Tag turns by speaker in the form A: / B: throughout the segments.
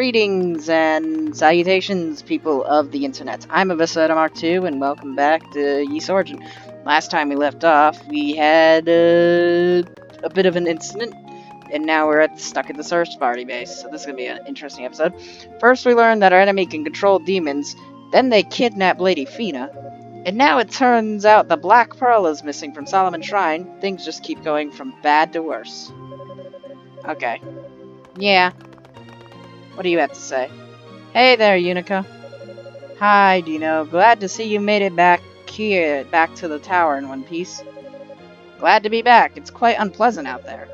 A: Greetings and salutations, people of the internet. I'm Eviscerator Mark II, and welcome back to Yeast Origin. Last time we left off, we had a bit of an incident, and now we're stuck at the search party base, so this is going to be an interesting episode. First, we learned that our enemy can control demons, then they kidnap Lady Fina, and now it turns out the Black Pearl is missing from Solomon Shrine. Things just keep going from bad to worse. Okay. Yeah. What do you have to say? Hey there, Yunica. Hi, Dino. Glad to see you made it back here, back to the tower in one piece. Glad to be back. It's quite unpleasant out there.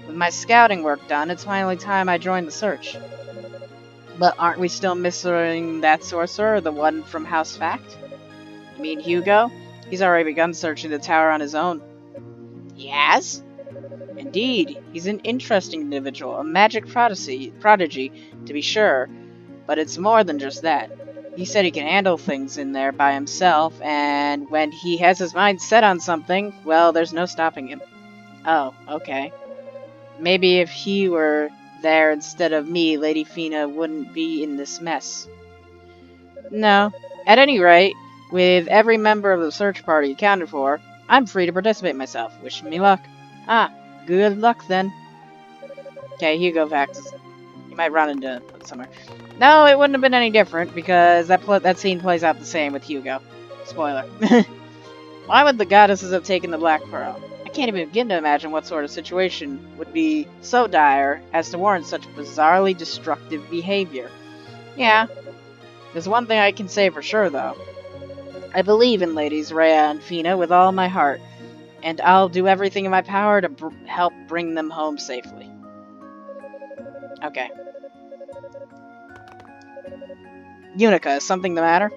A: With my scouting work done, it's finally time I joined the search. But aren't we still missing that sorcerer, the one from House Fact? You mean Hugo? He's already begun searching the tower on his own. He has? Indeed. He's an interesting individual, a magic prodigy, to be sure. But it's more than just that. He said he can handle things in there by himself, and when he has his mind set on something, well, there's no stopping him. Oh, okay. Maybe if he were there instead of me, Lady Fina wouldn't be in this mess. No. At any rate, with every member of the search party accounted for, I'm free to participate myself. Wish me luck. Ah, good luck then. Okay, Hugo Vax. You might run into somewhere. No, it wouldn't have been any different, because that scene plays out the same with Hugo. Spoiler. Why would the goddesses have taken the Black Pearl? I can't even begin to imagine what sort of situation would be so dire as to warrant such bizarrely destructive behavior. Yeah. There's one thing I can say for sure, though. I believe in Ladies Rhea and Fina with all my heart, and I'll do everything in my power to help bring them home safely. Okay. Yunica, is something the matter?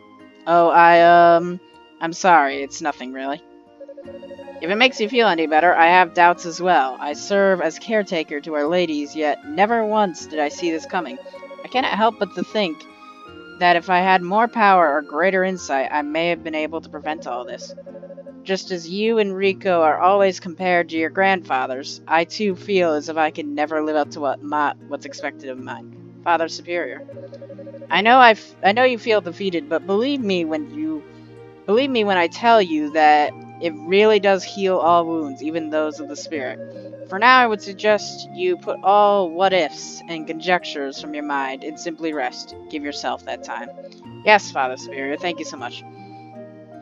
A: Oh, I'm sorry, it's nothing really. If it makes you feel any better, I have doubts as well. I serve as caretaker to our ladies, yet never once did I see this coming. I cannot help but to think that if I had more power or greater insight, I may have been able to prevent all this. Just as you and Rico are always compared to your grandfathers, I too feel as if I can never live up to what's expected of mine. Father Superior. I know you feel defeated, but believe me when I tell you that it really does heal all wounds, even those of the spirit. For now, I would suggest you put all what-ifs and conjectures from your mind and simply rest. Give yourself that time. Yes, Father Superior, thank you so much.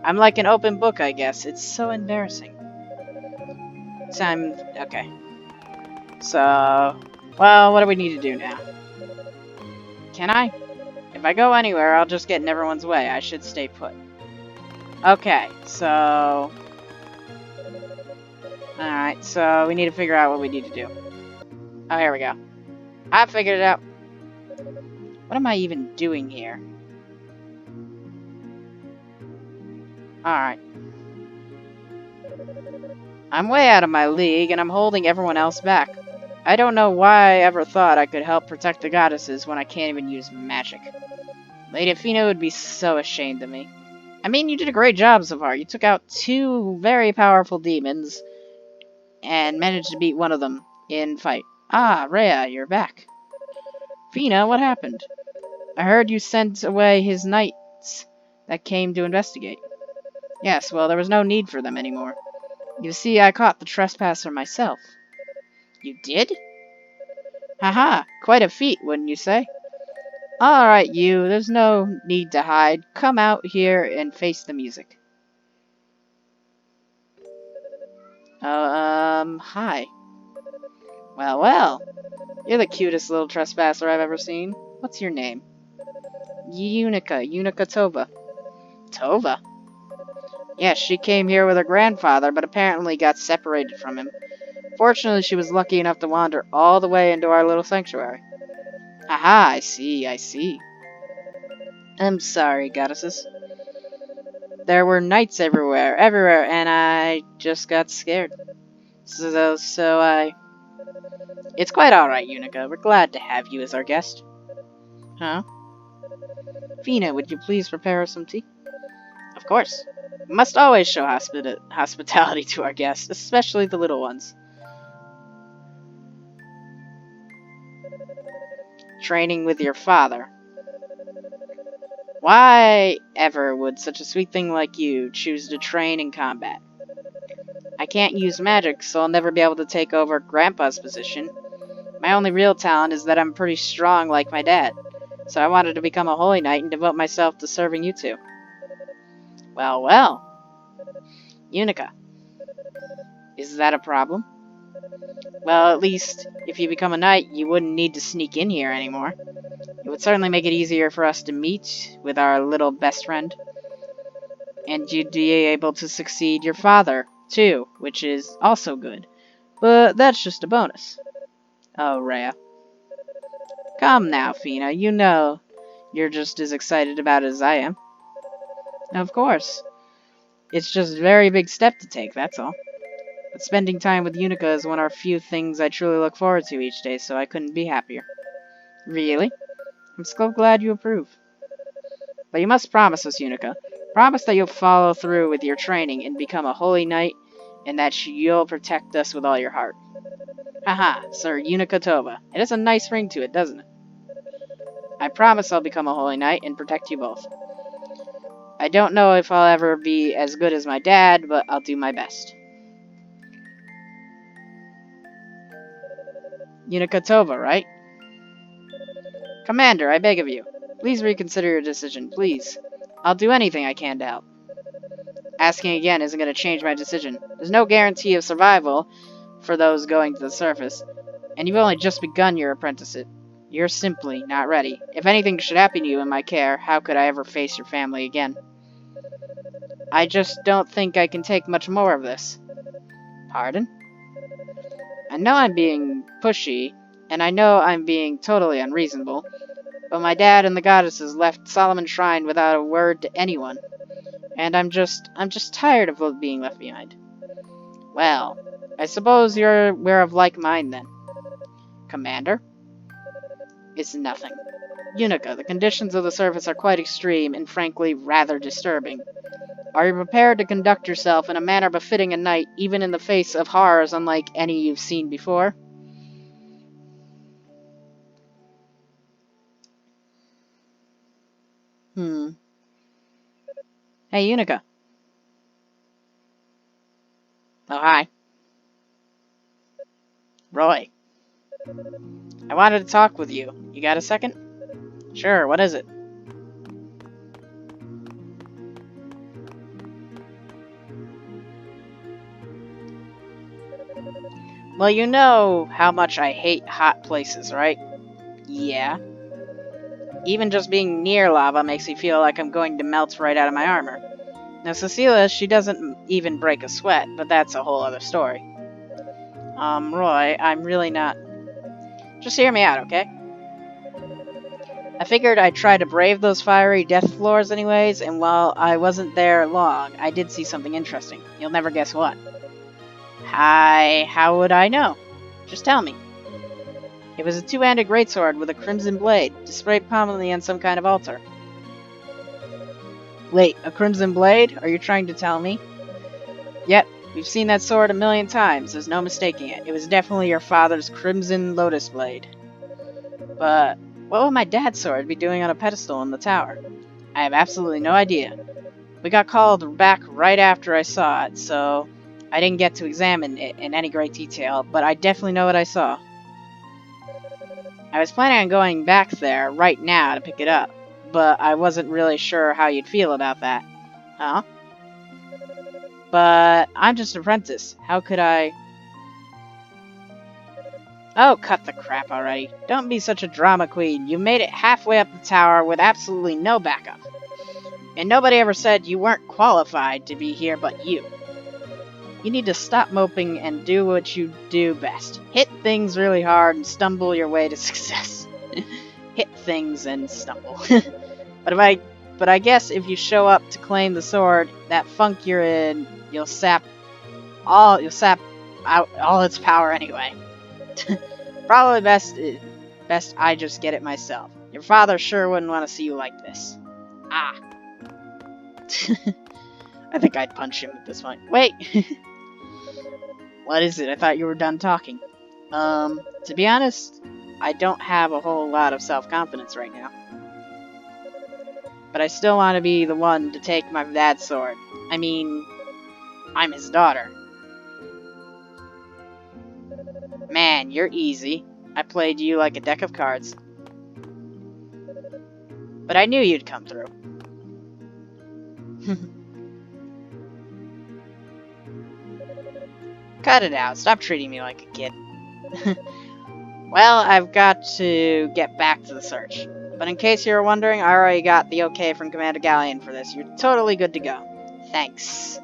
A: I'm like an open book, I guess. It's so embarrassing. Okay. So, well, what do we need to do now? Can I? If I go anywhere, I'll just get in everyone's way. I should stay put. Okay, so... Alright, so we need to figure out what we need to do. Oh, here we go. I figured it out. What am I even doing here? Alright. I'm way out of my league, and I'm holding everyone else back. I don't know why I ever thought I could help protect the goddesses when I can't even use magic. Lady Fina would be so ashamed of me. I mean, you did a great job so far. You took out 2 very powerful demons and managed to beat one of them in fight. Ah, Rhea, you're back. Fina, what happened? I heard you sent away his knights that came to investigate. Yes, well, there was no need for them anymore. You see, I caught the trespasser myself. You did? Haha, quite a feat, wouldn't you say? Alright, you, there's no need to hide. Come out here and face the music. Hi. Well, well. You're the cutest little trespasser I've ever seen. What's your name? Yunica Tova. Tova? Yes, she came here with her grandfather, but apparently got separated from him. Fortunately, she was lucky enough to wander all the way into our little sanctuary. Aha, I see. I'm sorry, goddesses. There were knights everywhere, and I just got scared. It's quite alright, Yunica. We're glad to have you as our guest. Huh? Fina, would you please prepare us some tea? Of course. We must always show hospitality to our guests, especially the little ones. training with your father. Why ever would such a sweet thing like you choose to train in combat? I can't use magic, so I'll never be able to take over Grandpa's position. My only real talent is that I'm pretty strong like my dad, so I wanted to become a holy knight and devote myself to serving you two. Well, well. Yunica, is that a problem? Well, at least, if you become a knight, you wouldn't need to sneak in here anymore. It would certainly make it easier for us to meet with our little best friend. And you'd be able to succeed your father, too, which is also good. But that's just a bonus. Oh, Rhea. Come now, Fina, you know you're just as excited about it as I am. Of course. It's just a very big step to take, that's all. But spending time with Yunica is one of our few things I truly look forward to each day, so I couldn't be happier. Really? I'm so glad you approve. But you must promise us, Yunica. Promise that you'll follow through with your training and become a holy knight, and that you'll protect us with all your heart. Haha, Sir Yunica Tova. It has a nice ring to it, doesn't it? I promise I'll become a holy knight and protect you both. I don't know if I'll ever be as good as my dad, but I'll do my best. Yunica Tova, right? Commander, I beg of you. Please reconsider your decision, please. I'll do anything I can to help. Asking again isn't going to change my decision. There's no guarantee of survival for those going to the surface, and you've only just begun your apprenticeship. You're simply not ready. If anything should happen to you in my care, how could I ever face your family again? I just don't think I can take much more of this. Pardon? I know I'm being pushy, and I know I'm being totally unreasonable, but my dad and the goddesses left Solomon's Shrine without a word to anyone, and I'm just tired of being left behind. Well, I suppose we're of like mind then. Commander? It's nothing. Yunica, the conditions of the surface are quite extreme and frankly rather disturbing. Are you prepared to conduct yourself in a manner befitting a knight, even in the face of horrors unlike any you've seen before? Hey, Yunica. Oh, hi. Roy. I wanted to talk with you. You got a second? Sure, what is it? Well, you know how much I hate hot places, right? Yeah. Even just being near lava makes me feel like I'm going to melt right out of my armor. Now, Cecilia, she doesn't even break a sweat, but that's a whole other story. Roy, I'm really not... Just hear me out, okay? I figured I'd try to brave those fiery death floors anyways, and while I wasn't there long, I did see something interesting. You'll never guess what. How would I know? Just tell me. It was a two-handed greatsword with a crimson blade, displayed prominently on some kind of altar. Wait, a crimson blade? Are you trying to tell me? Yep, we've seen that sword a million times, there's no mistaking it. It was definitely your father's crimson lotus blade. But what would my dad's sword be doing on a pedestal in the tower? I have absolutely no idea. We got called back right after I saw it, so I didn't get to examine it in any great detail, but I definitely know what I saw. I was planning on going back there right now to pick it up, but I wasn't really sure how you'd feel about that. Huh? But I'm just an apprentice. How could I... Oh, cut the crap already. Don't be such a drama queen. You made it halfway up the tower with absolutely no backup. And nobody ever said you weren't qualified to be here but you. You need to stop moping and do what you do best. Hit things really hard and stumble your way to success. Hit things and stumble. But I guess if you show up to claim the sword, that funk you're in, you'll sap out all its power anyway. Probably best I just get it myself. Your father sure wouldn't want to see you like this. Ah. I think I'd punch him at this point. Wait! What is it? I thought you were done talking. To be honest, I don't have a whole lot of self-confidence right now. But I still want to be the one to take my dad's sword. I mean, I'm his daughter. Man, you're easy. I played you like a deck of cards. But I knew you'd come through. Cut it out. Stop treating me like a kid. Well, I've got to get back to the search. But in case you were wondering, I already got the okay from Commander Galleon for this. You're totally good to go. Thanks.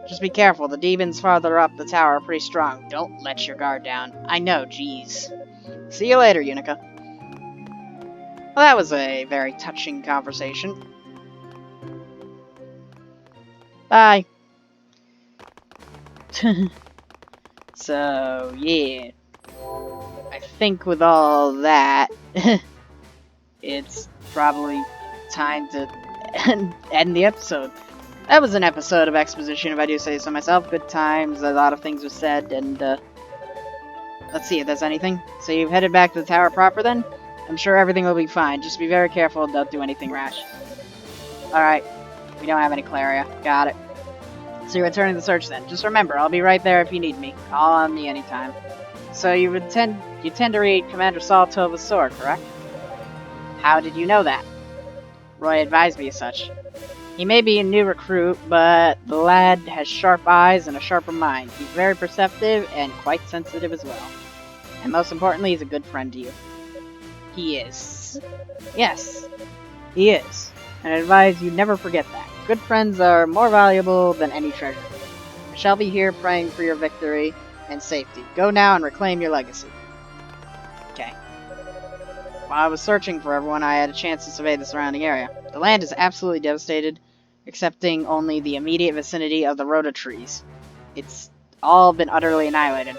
A: Just be careful. The demons farther up the tower are pretty strong. Don't let your guard down. I know, jeez. See you later, Yunica. Well, that was a very touching conversation. Bye. So, yeah. I think with all that, it's probably time to end the episode. That was an episode of Exposition, if I do say so myself. Good times, a lot of things were said, and, let's see if there's anything. So you've headed back to the tower proper, then? I'm sure everything will be fine. Just be very careful and don't do anything rash. Alright. We don't have any Claria. Got it. So you're returning to the search, then. Just remember, I'll be right there if you need me. Call on me anytime. So you tend to read Commander Saul Tova's sword, correct? How did you know that? Roy advised me as such. He may be a new recruit, but the lad has sharp eyes and a sharper mind. He's very perceptive and quite sensitive as well. And most importantly, he's a good friend to you. He is. Yes, he is. And I advise you never forget that. Good friends are more valuable than any treasure. I shall be here praying for your victory and safety. Go now and reclaim your legacy. Okay. While I was searching for everyone, I had a chance to survey the surrounding area. The land is absolutely devastated, excepting only the immediate vicinity of the rhoda trees. It's all been utterly annihilated.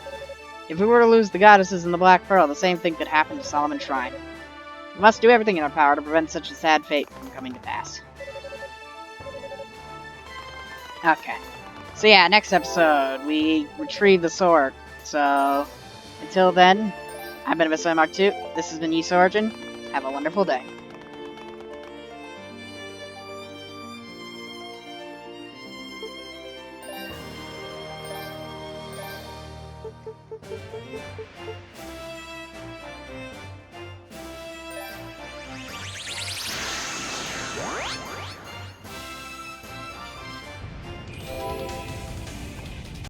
A: If we were to lose the goddesses and the Black Pearl, the same thing could happen to Solomon's Shrine. We must do everything in our power to prevent such a sad fate from coming to pass. Okay. So yeah, next episode, we retrieve the sword. So, until then, I've been Eviscerator Mark II. This has been Origin. Have a wonderful day.